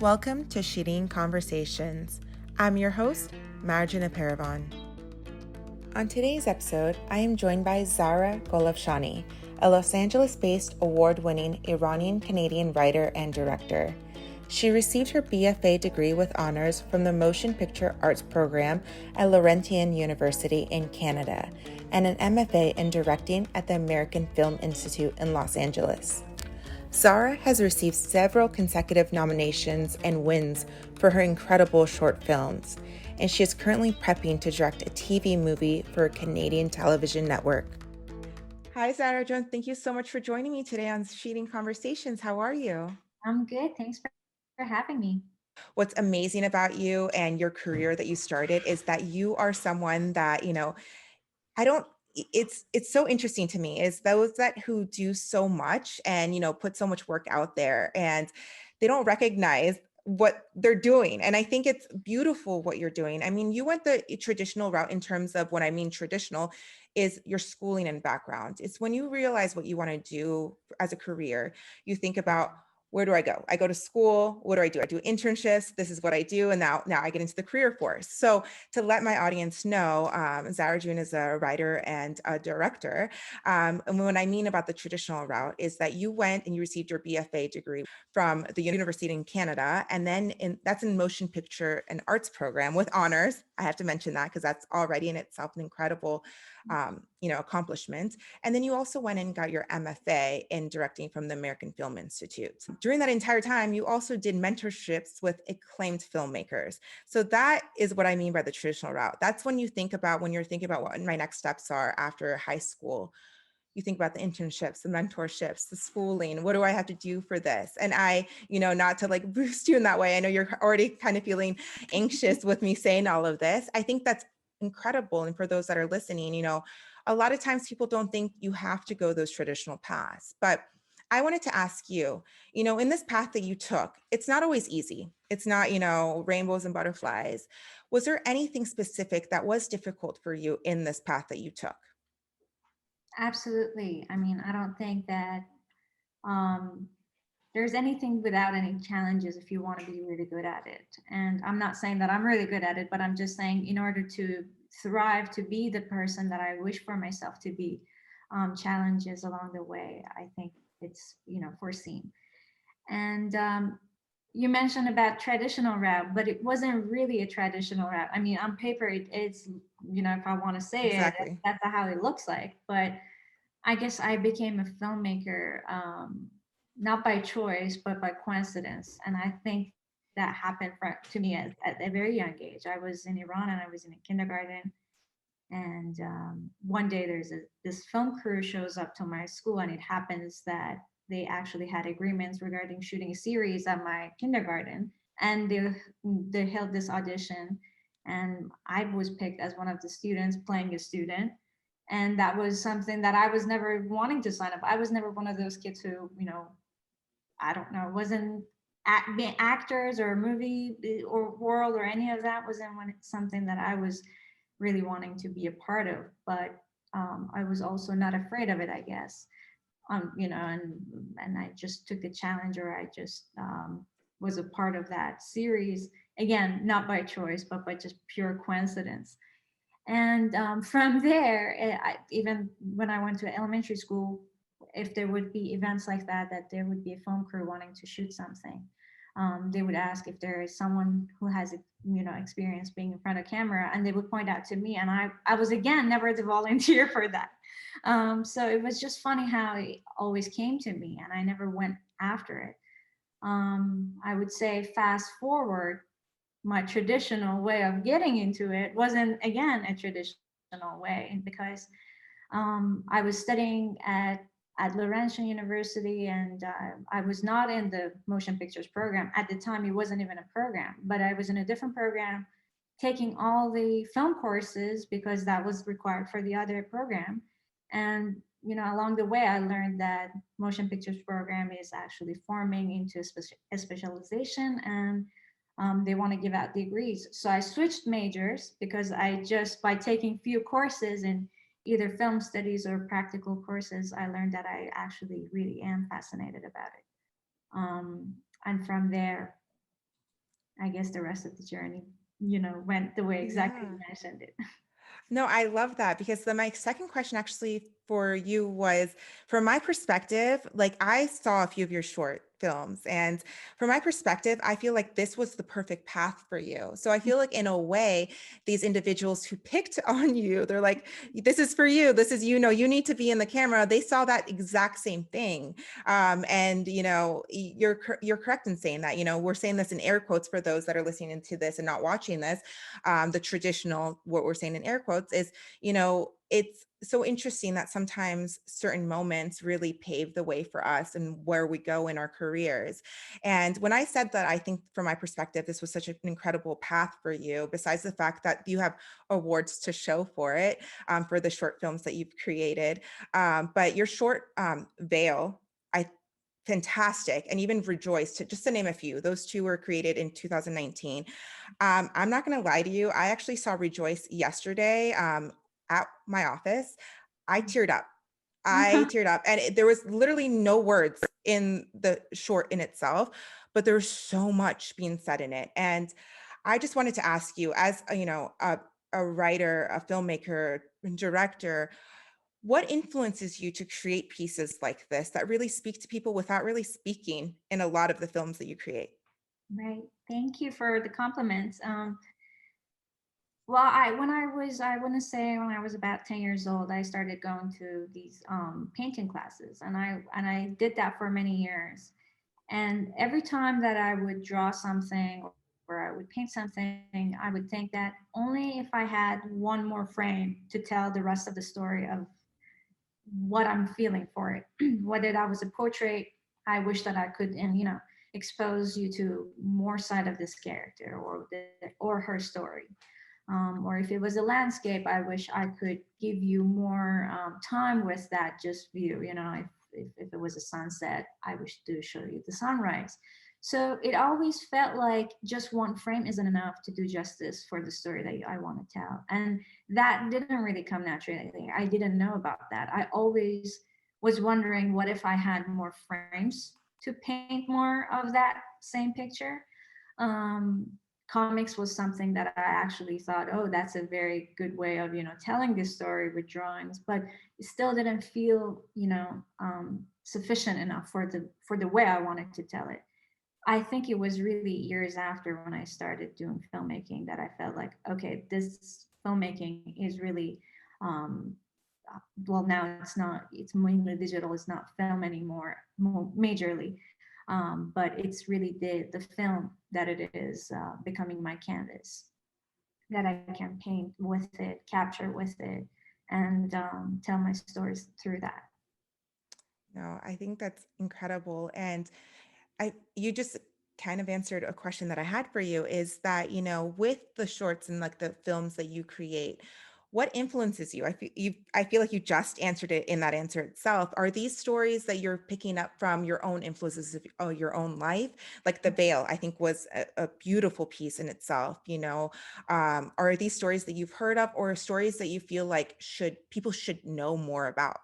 Welcome to Shooting Conversations. I'm your host, Marjana Paravan. On today's episode, I am joined by Zahra Golafshani, a Los Angeles-based award-winning Iranian-Canadian writer and director. She received her BFA degree with honors from the Motion Picture Arts program at Laurentian University in Canada and an MFA in directing at the American Film Institute in Los Angeles. Zahra has received several consecutive nominations and wins for her incredible short films, and she is currently prepping to direct a TV movie for a Canadian television network. Hi, Zahra Jones. Thank you so much for joining me today on Shooting Conversations. How are you? I'm good. Thanks for having me. What's amazing about you and your career that you started is that you are someone that, I don't it's so interesting to me is those that who do so much and put so much work out there and they don't recognize what they're doing. And I think it's beautiful what you're doing. I mean, you went the traditional route in terms of what I mean traditional is your schooling and background. It's when you realize what you want to do as a career, you think about where do I go? I go to school. What do? I do internships. This is what I do. And now I get into the career force. So to let my audience know, Zahra June is a writer and a director. And what I mean about the traditional route is that you went and you received your BFA degree from the university in Canada, and then that's in motion picture and arts program with honors. I have to mention that because that's already in itself an incredible, accomplishment. And then you also went and got your MFA in directing from the American Film Institute. During that entire time, you also did mentorships with acclaimed filmmakers. So that is what I mean by the traditional route. That's when you're thinking about what my next steps are after high school. You think about the internships, the mentorships, the schooling. What do I have to do for this? And not to like boost you in that way. I know you're already kind of feeling anxious with me saying all of this. I think that's incredible. And for those that are listening, a lot of times people don't think you have to go those traditional paths. But I wanted to ask you, in this path that you took, it's not always easy. It's not, rainbows and butterflies. Was there anything specific that was difficult for you in this path that you took? Absolutely. I mean, I don't think that um, there's anything without any challenges if you want to be really good at it. And I'm not saying that I'm really good at it, but I'm just saying in order to thrive, to be the person that I wish for myself to be, challenges along the way, I think it's, foreseen. And you mentioned about traditional route, but it wasn't really a traditional route. I mean, on paper, it's, if I want to say it, Exactly. that's how it looks like. But I guess I became a filmmaker, not by choice, but by coincidence. And I think that happened to me at a very young age. I was in Iran and I was in a kindergarten. And one day this film crew shows up to my school, and it happens that they actually had agreements regarding shooting a series at my kindergarten. And they held this audition, and I was picked as one of the students playing a student. And that was something that I was never wanting to sign up. I was never one of those kids who, I don't know, wasn't being actors or movie or world or any of that wasn't something that I was really wanting to be a part of. But I was also not afraid of it, I guess. And I just took the challenge, or I just was a part of that series. Again, not by choice, but by just pure coincidence. And from there, even when I went to elementary school, if there would be events like that, that there would be a film crew wanting to shoot something, they would ask if there is someone who has, experience being in front of camera, and they would point out to me, and I was again never the volunteer for that. So it was just funny how it always came to me, and I never went after it. I would say fast forward, my traditional way of getting into it wasn't again a traditional way, because I was studying at Laurentian University, and I was not in the motion pictures program at the time. It wasn't even a program, but I was in a different program, taking all the film courses because that was required for the other program. And along the way, I learned that motion pictures program is actually forming into a specialization, and they want to give out degrees. So I switched majors because I just, by taking few courses in either film studies or practical courses, I learned that I actually really am fascinated about it. And from there, I guess the rest of the journey, went the way exactly you Yeah. mentioned it. No, I love that because then my second question actually for you was from my perspective, like I saw a few of your short films, and from my perspective, I feel like this was the perfect path for you. So I feel like in a way, these individuals who picked on you, they're like, this is for you. This is, you need to be in the camera. They saw that exact same thing. And you're correct in saying that, we're saying this in air quotes for those that are listening to this and not watching this. The traditional, what we're saying in air quotes is, it's so interesting that sometimes certain moments really pave the way for us and where we go in our careers. And when I said that, I think from my perspective, this was such an incredible path for you, besides the fact that you have awards to show for it, for the short films that you've created. But your short Veil, I fantastic, and even Rejoice, just to name a few. Those two were created in 2019. I'm not going to lie to you. I actually saw Rejoice yesterday at my office. I teared up. I teared up, and there was literally no words in the short in itself, but there's so much being said in it. And I just wanted to ask you, as a writer, a filmmaker, and director, what influences you to create pieces like this that really speak to people without really speaking in a lot of the films that you create? Right. Thank you for the compliments. Well, I want to say when I was about 10 years old, I started going to these painting classes, and I did that for many years. And every time that I would draw something or I would paint something, I would think that only if I had one more frame to tell the rest of the story of what I'm feeling for it, whether that was a portrait, I wish that I could, and expose you to more side of this character or her story. Or if it was a landscape, I wish I could give you more time with that just view. If it was a sunset, I wish to show you the sunrise. So it always felt like just one frame isn't enough to do justice for the story that I want to tell. And that didn't really come naturally. I didn't know about that. I always was wondering what if I had more frames to paint more of that same picture. Um, Comics was something that I actually thought, oh, that's a very good way of telling this story with drawings, but it still didn't feel sufficient enough for the way I wanted to tell it. I think it was really years after when I started doing filmmaking that I felt like, okay, this filmmaking is really, um, well, now it's mainly digital, it's not film anymore, majorly. But it's really the film that it is becoming my canvas that I can paint with it, capture with it, and tell my stories through that. No, I think that's incredible. And you just kind of answered a question that I had for you, is that, with the shorts and like the films that you create, what influences you? I feel like you just answered it in that answer itself. Are these stories that you're picking up from your own influences of your own life? Like The Veil, I think was a beautiful piece in itself, are these stories that you've heard of, or stories that you feel like people should know more about?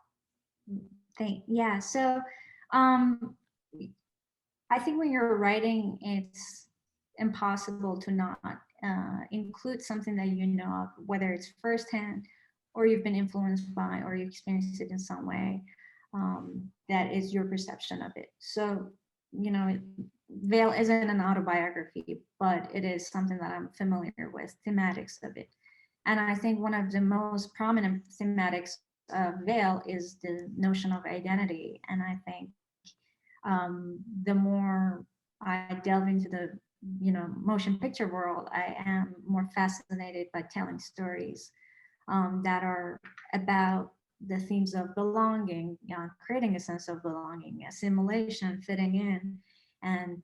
Yeah. So um, I think when you're writing, it's impossible to not include something that you know of, whether it's firsthand or you've been influenced by or you experienced it in some way that is your perception of it. So, Veil isn't an autobiography, but it is something that I'm familiar with, thematics of it. And I think one of the most prominent thematics of Veil is the notion of identity. And I think the more I delve into the motion picture world, I am more fascinated by telling stories that are about the themes of belonging, creating a sense of belonging, assimilation, fitting in, and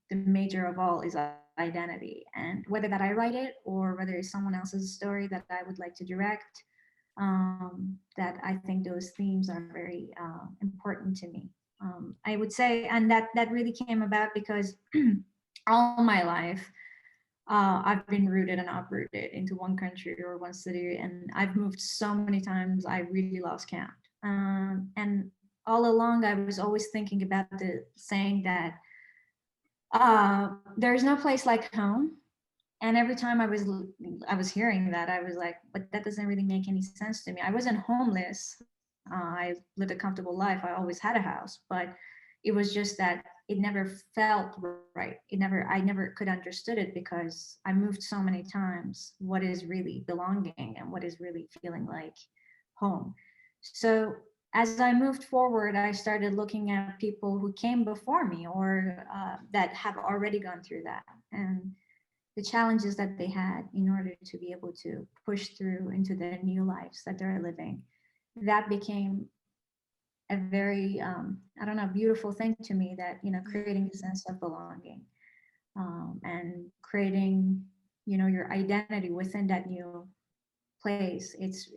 the major of all is identity. And whether that I write it or whether it's someone else's story that I would like to direct, that I think those themes are very important to me. I would say, and that really came about because all my life I've been rooted and uprooted into one country or one city, and I've moved so many times I really lost count. And all along, I was always thinking about the saying that There's no place like home. And every time I was hearing that, I was like, but that doesn't really make any sense to me. I wasn't homeless. I lived a comfortable life. I always had a house, but it was just that it never felt right. I never could understood it because I moved so many times. What is really belonging and what is really feeling like home? So as I moved forward, I started looking at people who came before me or that have already gone through that, and the challenges that they had in order to be able to push through into their new lives that they're living. That became a very, I don't know, beautiful thing to me, that, creating a sense of belonging, and creating, your identity within that new place. It's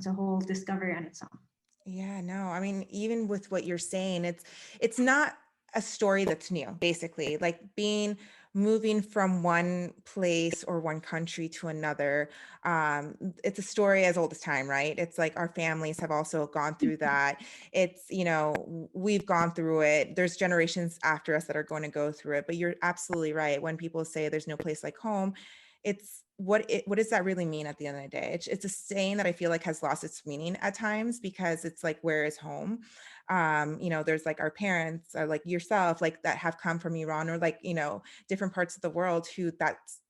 a whole discovery on its own. Yeah, no, I mean, even with what you're saying, it's not a story that's new, basically. Like moving from one place or one country to another. It's a story as old as time, right? It's like our families have also gone through that. It's, we've gone through it. There's generations after us that are going to go through it. But you're absolutely right. When people say there's no place like home, it's what does that really mean at the end of the day? It's a saying that I feel like has lost its meaning at times, because it's like, where is home? There's like our parents, or like yourself, like that have come from Iran, or like, different parts of the world, who that's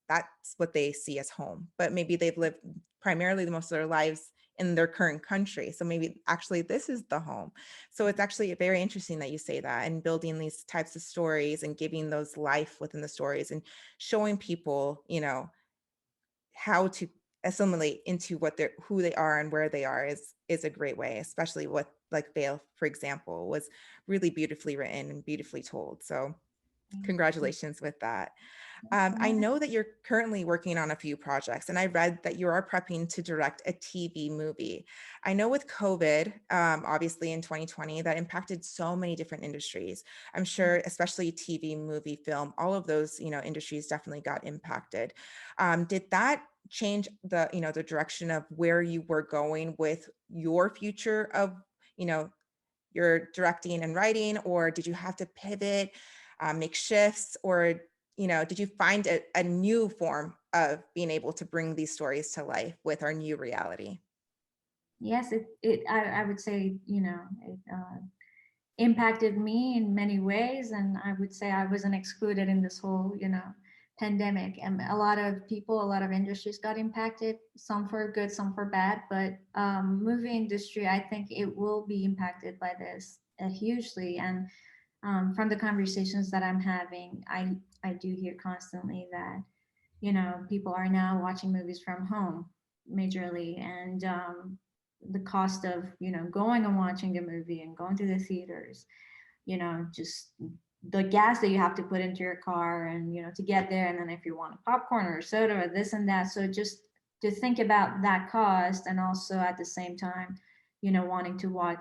what they see as home. But maybe they've lived primarily the most of their lives in their current country. So maybe actually this is the home. So it's actually very interesting that you say that, and building these types of stories and giving those life within the stories, and showing people, how to assimilate into who they are and where they are, is a great way, especially with like Veil, for example, was really beautifully written and beautifully told. So Thank you. congratulations with that. I Yeah. know that you're currently working on a few projects, and I read that you are prepping to direct a TV movie. I know with COVID, obviously in 2020, that impacted so many different industries. I'm sure, especially TV, movie, film, all of those, industries definitely got impacted. Did that change the direction of where you were going with your future of, you know, your directing and writing, or did you have to pivot, make shifts, or did you find a new form of being able to bring these stories to life with our new reality? Yes, I would say, it impacted me in many ways, and I would say I wasn't excluded in this whole, pandemic. And a lot of people, a lot of industries got impacted, some for good, some for bad. But movie industry, I think it will be impacted by this hugely. And from the conversations that I'm having, I do hear constantly that, people are now watching movies from home majorly, and the cost of, going and watching the movie and going to the theaters, just the gas that you have to put into your car, and, to get there, and then if you want a popcorn or a soda or this and that. So just to think about that cost, and also at the same time, wanting to watch,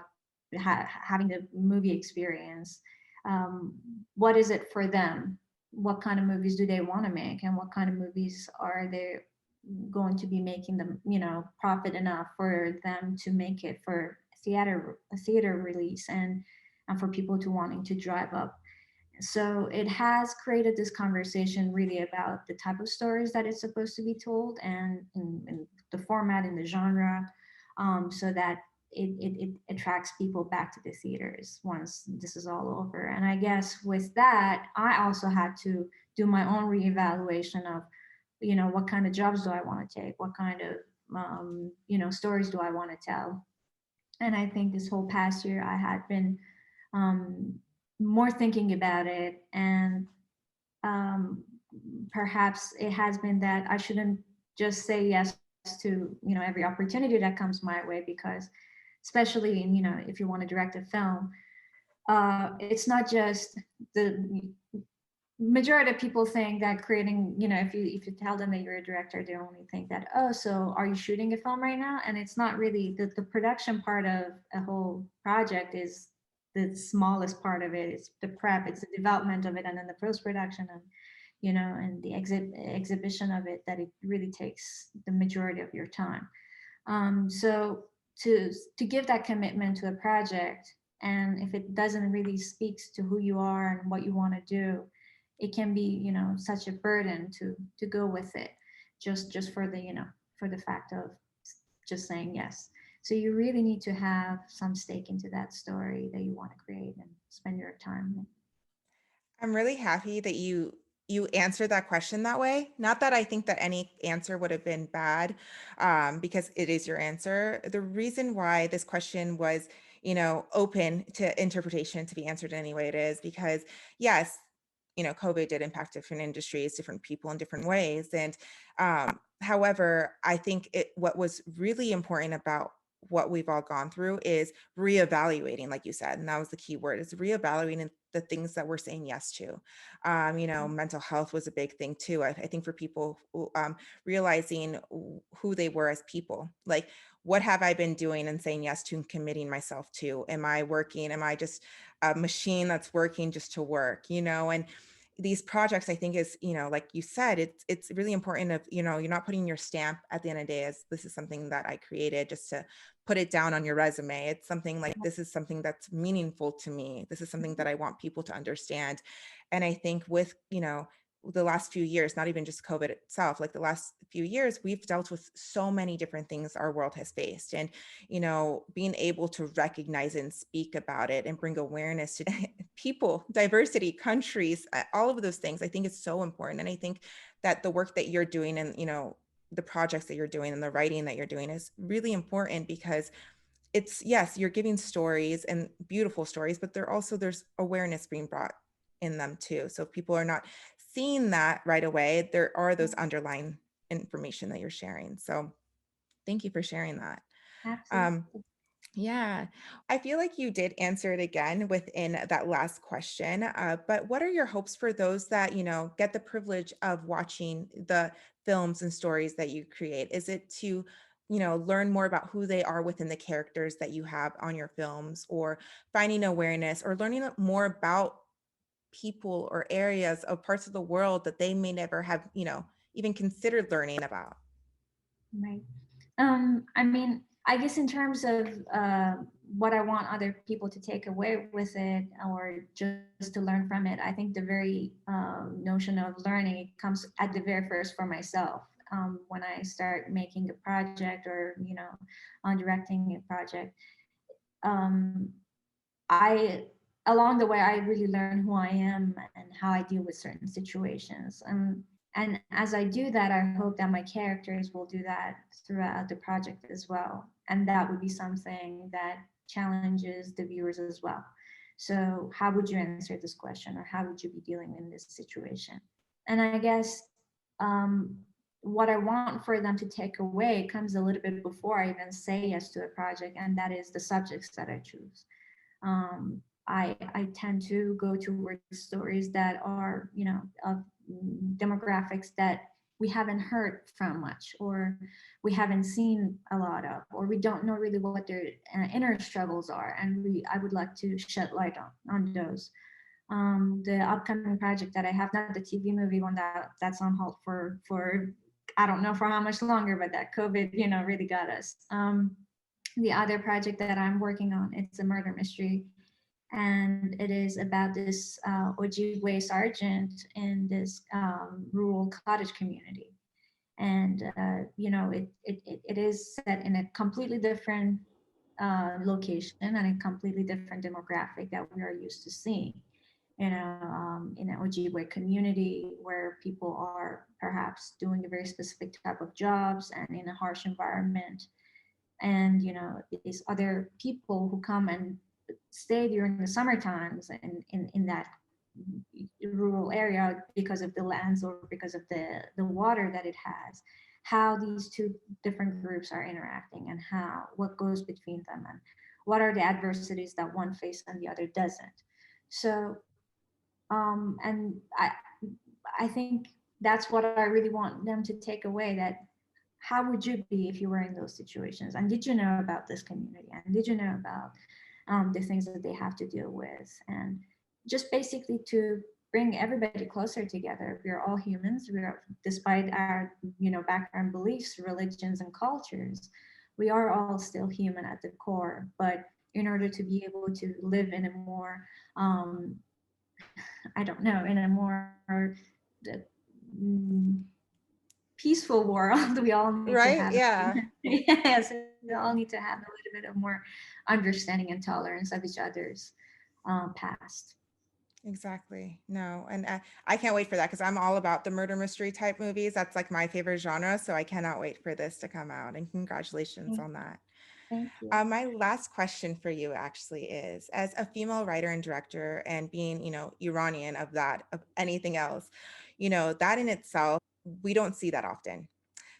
having the movie experience. um, what is it for them? What kind of movies do they want to make, and what kind of movies are they going to be making them, profit enough for them to make it for a theater release, and for people to wanting to drive up. So it has created this conversation really about the type of stories that it's supposed to be told, and the format and the genre, so that it attracts people back to the theaters once this is all over. And I guess with that, I also had to do my own reevaluation of, what kind of jobs do I want to take? What kind of, stories do I want to tell? And I think this whole past year I had been, um, more thinking about it. And um, perhaps it has been that I shouldn't just say yes to, every opportunity that comes my way, because especially in, if you want to direct a film, it's not just the majority of people think that creating, if you tell them that you're a director, they only think that, oh, so are you shooting a film right now? And it's not really the production part of a whole project is the smallest part of it. It's the prep, it's the development of it, and then the post-production, and, and the exhibition of it, that it really takes the majority of your time. So to give that commitment to a project, and if it doesn't really speaks to who you are and what you want to do, it can be, such a burden to go with it, just for the, for the fact of just saying yes. So you really need to have some stake into that story that you want to create and spend your time. I'm really happy that you answered that question that way. Not that I think that any answer would have been bad, because it is your answer. The reason why this question was, open to interpretation to be answered in any way it is because yes, COVID did impact different industries, different people in different ways. And however, I think what was really important about what we've all gone through is reevaluating, like you said, and that was the key word, is reevaluating the things that we're saying yes to. Mental health was a big thing too. I think for people realizing who they were as people, like what have I been doing and saying yes to and committing myself to? Am I working? Am I just a machine that's working just to work? And these projects, I think, is, like you said, it's really important of, you're not putting your stamp at the end of the day as this is something that I created just to put it down on your resume. It's something like, this is something that's meaningful to me. This is something that I want people to understand. And I think with, the last few years, not even just COVID itself, like the last few years, we've dealt with so many different things our world has faced. And, being able to recognize and speak about it and bring awareness to people, diversity, countries, all of those things, I think is so important. And I think that the work that you're doing and, the projects that you're doing and the writing that you're doing is really important because it's, yes, you're giving stories and beautiful stories, but there's awareness being brought in them too. So if people are not seeing that right away, there are those underlying information that you're sharing. So thank you for sharing that. Um, Absolutely. yeah, I feel like you did answer it again within that last question. But what are your hopes for those that, get the privilege of watching the films and stories that you create? Is it to, learn more about who they are within the characters that you have on your films, or finding awareness or learning more about people or areas of parts of the world that they may never have, even considered learning about? Right. I mean, I guess in terms of what I want other people to take away with it or just to learn from it, I think the very notion of learning comes at the very first for myself. When I start making a project or, on directing a project, um, I along the way I really learn who I am and how I deal with certain situations. And as I do that, I hope that my characters will do that throughout the project as well. And that would be something that challenges the viewers as well. So, how would you answer this question, or how would you be dealing in this situation? And I guess um, what I want for them to take away comes a little bit before I even say yes to a project, and that is the subjects that I choose. I tend to go towards stories that are, of demographics that we haven't heard from much, or we haven't seen a lot of, or we don't know really what their inner struggles are, and I would like to shed light on those. The upcoming project that I have, not the TV movie one that's on hold for I don't know for how much longer, but that COVID, really got us. The other project that I'm working on, it's a murder mystery, and it is about this Ojibwe sergeant in this rural cottage community. And it is set in a completely different location and a completely different demographic that we are used to seeing. In an Ojibwe community where people are perhaps doing a very specific type of jobs and in a harsh environment, and these other people who come and stay during the summer times in that rural area because of the lands or because of the water that it has, how these two different groups are interacting and what goes between them, and what are the adversities that one faces and the other doesn't. So and I think that's what I really want them to take away, that how would you be if you were in those situations? And did you know about this community? And did you know about the things that they have to deal with? And just basically to bring everybody closer together. We are all humans. We are, despite our background beliefs, religions, and cultures, we are all still human at the core. But in order to be able to live in a more I don't know, in a more mm, peaceful world, we all need to Right? have Yeah. yes, we all need to have a little bit of more understanding and tolerance of each other's past. Exactly. No, and I can't wait for that because I'm all about the murder mystery type movies. That's like my favorite genre. So I cannot wait for this to come out. And congratulations Thank, on that. thank you. My last question for you actually is, as a female writer and director, and being, Iranian of that, of anything else, that in itself, we don't see that often.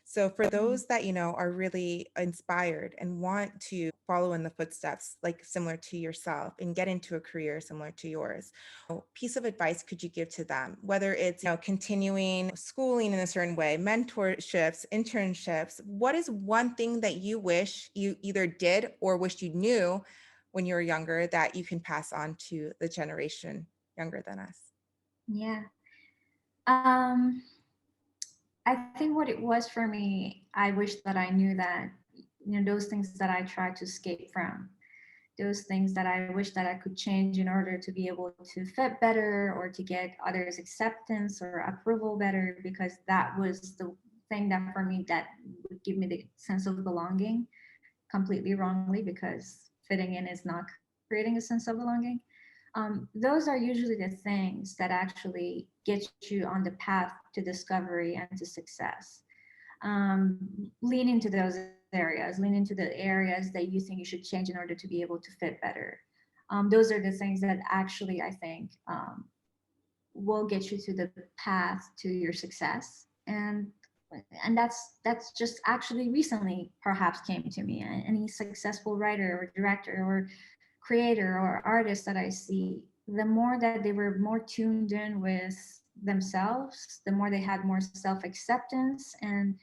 So for Mm. those that, are really inspired and want to follow in the footsteps, like similar to yourself and get into a career similar to yours, what piece of advice could you give to them? Whether it's, continuing schooling in a certain way, mentorships, internships, what is one thing that you wish you either did or wished you knew when you were younger that you can pass on to the generation younger than us? Yeah. Um, I think what it was for me, I wish that I knew that, those things that I tried to escape from, those things that I wish that I could change in order to be able to fit better or to get others' acceptance or approval better, because that was the thing that for me that would give me the sense of belonging, completely wrongly, because fitting in is not creating a sense of belonging. Those are usually the things that actually get you on the path to discovery and to success. Lean into those areas, lean into the areas that you think you should change in order to be able to fit better. Those are the things that actually I think will get you to the path to your success. And that's just actually recently perhaps came to me. Any successful writer or director or creator or artist that I see, the more that they were more tuned in with themselves, the more they had more self-acceptance, and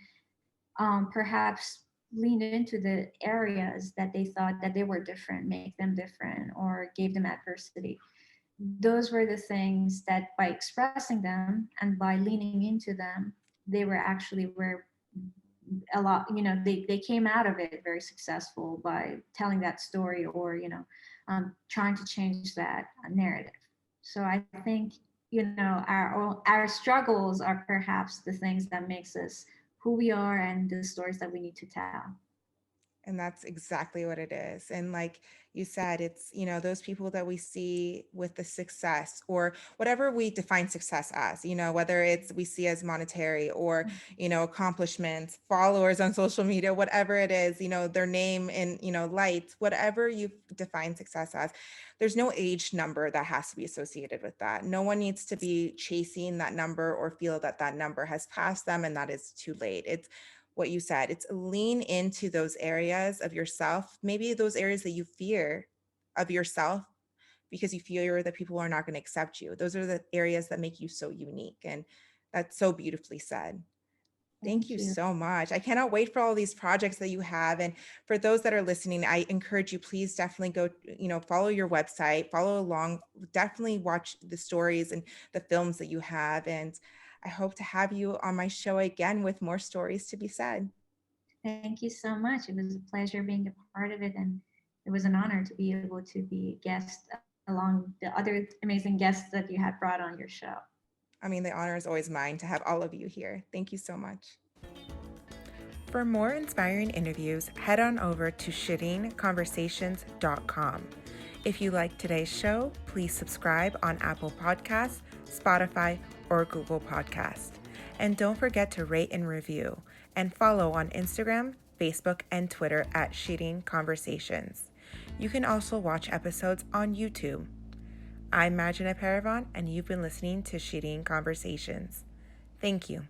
perhaps leaned into the areas that they thought that they were different, make them different, or gave them adversity. Those were the things that by expressing them and by leaning into them, they were actually where a lot, they came out of it very successful by telling that story, or trying to change that narrative. So I think, our struggles are perhaps the things that makes us who we are and the stories that we need to tell. And that's exactly what it is. And like you said, it's, those people that we see with the success or whatever we define success as, whether it's we see as monetary or, accomplishments, followers on social media, whatever it is, their name in, lights, whatever you define success as, there's no age number that has to be associated with that. No one needs to be chasing that number or feel that that number has passed them and that is too late. It's what you said. It's lean into those areas of yourself, maybe those areas that you fear of yourself because you fear that people are not going to accept you. Those are the areas that make you so unique. And that's so beautifully said. Thank Thank you you. so much. I cannot wait for all these projects that you have. And for those that are listening, I encourage you, please definitely go, follow your website, follow along, definitely watch the stories and the films that you have. And I hope to have you on my show again with more stories to be said. Thank you so much. It was a pleasure being a part of it, and it was an honor to be able to be a guest along the other amazing guests that you had brought on your show. I mean, the honor is always mine to have all of you here. Thank you so much. For more inspiring interviews, head on over to shireenconversations.com. If you like today's show, please subscribe on Apple Podcasts, Spotify, or Google Podcasts. And don't forget to rate and review, and follow on Instagram, Facebook, and Twitter at Shireen Conversations. You can also watch episodes on YouTube. I'm Majina Paravan, and you've been listening to Shireen Conversations. Thank you.